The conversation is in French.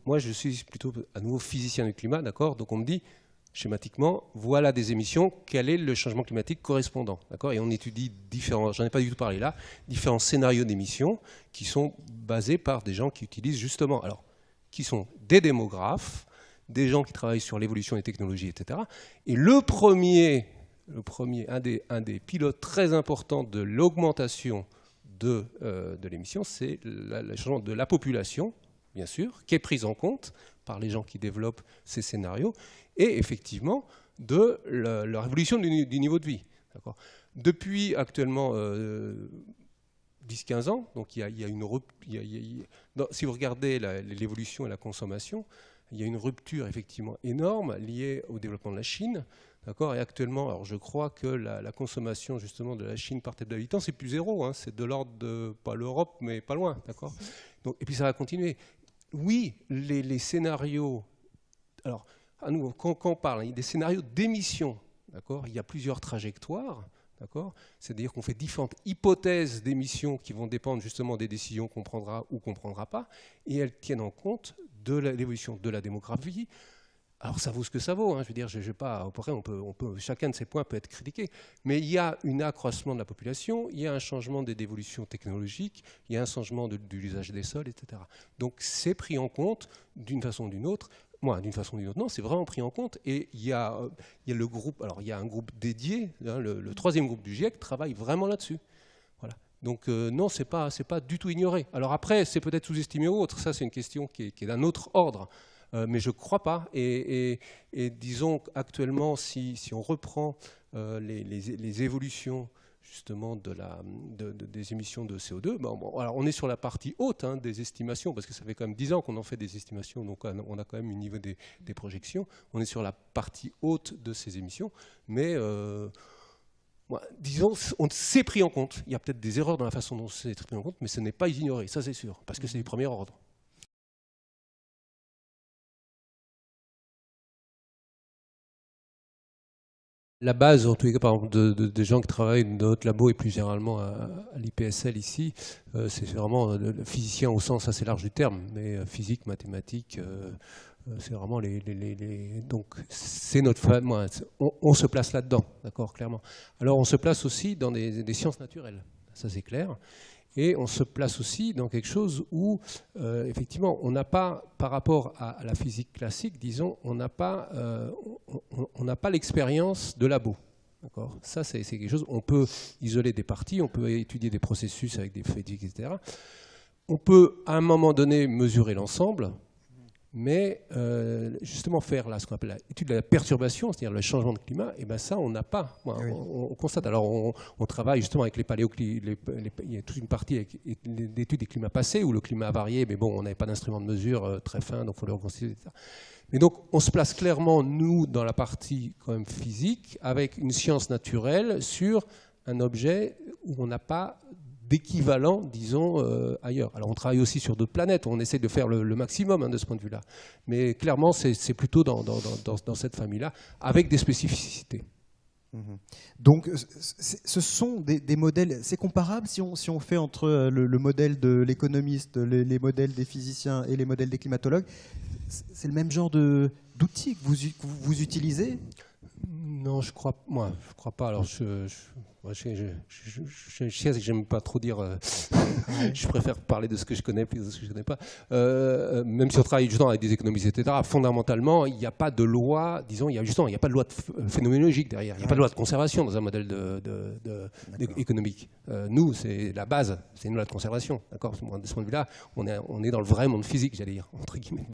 moi je suis plutôt à nouveau physicien du climat, d'accord? Donc on me dit, schématiquement, voilà des émissions, quel est le changement climatique correspondant, d'accord? Et on étudie différents, j'en ai pas du tout parlé là, différents scénarios d'émissions qui sont basés par des gens qui utilisent justement, alors, qui sont des démographes, des gens qui travaillent sur l'évolution des technologies, etc. Et un des pilotes très importants de l'augmentation de l'émission, c'est le changement de la population, bien sûr, qui est prise en compte par les gens qui développent ces scénarios, et effectivement de la révolution du niveau de vie. Depuis actuellement 10-15 ans, donc il y a une si vous regardez l'évolution et la consommation, il y a une rupture effectivement énorme liée au développement de la Chine. Et actuellement, alors je crois que la consommation justement de la Chine par tête d'habitant, c'est plus zéro, hein, c'est de l'ordre de, pas l'Europe, mais pas loin. Donc, et puis ça va continuer. Oui, les scénarios, alors à nouveau, quand on parle, il y a des scénarios d'émissions, il y a plusieurs trajectoires. C'est-à-dire qu'on fait différentes hypothèses d'émissions qui vont dépendre justement des décisions qu'on prendra ou qu'on ne prendra pas, et elles tiennent en compte de l'évolution de la démographie. Alors ça vaut ce que ça vaut, hein. Je veux dire, je vais pas, après, chacun de ces points peut être critiqué, mais il y a un accroissement de la population, il y a un changement des évolutions technologiques, il y a un changement de l'usage des sols, etc. Donc c'est pris en compte d'une façon ou d'une autre. Moi, d'une façon ou d'une autre, non, c'est vraiment pris en compte. Et il y a le groupe, alors il y a un groupe dédié, hein, le troisième groupe du GIEC travaille vraiment là-dessus. Voilà. Donc non, c'est pas du tout ignoré. Alors après, c'est peut-être sous-estimé ou autre, ça c'est une question qui est d'un autre ordre. Mais je ne crois pas. Et disons actuellement, si on reprend les évolutions justement des émissions de CO2, alors on est sur la partie haute, hein, des estimations, parce que ça fait quand même 10 ans qu'on en fait des estimations, donc on a quand même un niveau des projections. On est sur la partie haute de ces émissions, mais disons, on s'est pris en compte. Il y a peut-être des erreurs dans la façon dont c'est pris en compte, mais ce n'est pas ignoré, ça c'est sûr, parce que c'est du premier ordre. La base, en tous les cas, par exemple, des gens qui travaillent dans notre labo et plus généralement à l'IPSL ici, c'est vraiment le physicien au sens assez large du terme, mais physique, mathématiques, c'est vraiment donc c'est notre on se place là-dedans, d'accord, clairement. Alors on se place aussi dans des sciences naturelles, ça c'est clair. Et on se place aussi dans quelque chose où, effectivement, on n'a pas, par rapport à la physique classique, disons, on n'a pas l'expérience de labo. Ça, c'est quelque chose, on peut isoler des parties, on peut étudier des processus avec des physiques, etc. On peut, à un moment donné, mesurer l'ensemble, mais justement faire ce qu'on appelle l'étude de la perturbation, c'est-à-dire le changement de climat, et bien ça, on n'a pas. On constate. Alors, on travaille justement avec les paléoclimats. Il y a toute une partie d'études des climats passés où le climat a varié, mais bon, on n'avait pas d'instrument de mesure très fin, donc il faut le reconstituer, etc. Mais donc, on se place clairement, nous, dans la partie quand même physique, avec une science naturelle sur un objet où on n'a pas d'équivalent, disons, ailleurs. Alors on travaille aussi sur d'autres planètes, on essaie de faire le maximum, hein, de ce point de vue-là. Mais clairement, c'est plutôt dans cette famille-là, avec des spécificités. Donc ce sont des modèles, c'est comparable si on fait entre le modèle de l'économiste, les modèles des physiciens et les modèles des climatologues, c'est le même genre d'outils que vous utilisez? Non, je crois pas. Alors je sais que j'aime pas trop dire. Je préfère parler de ce que je connais plus de ce que je connais pas. Même si on travaille justement avec des économistes, etc. Fondamentalement, il n'y a pas de loi. Disons, il n'y a pas de loi phénoménologique derrière. Il n'y a pas de loi de conservation dans un modèle économique. Nous, c'est la base. C'est une loi de conservation. D'accord. De ce point de vue-là, on est dans le vrai monde physique, j'allais dire, entre guillemets.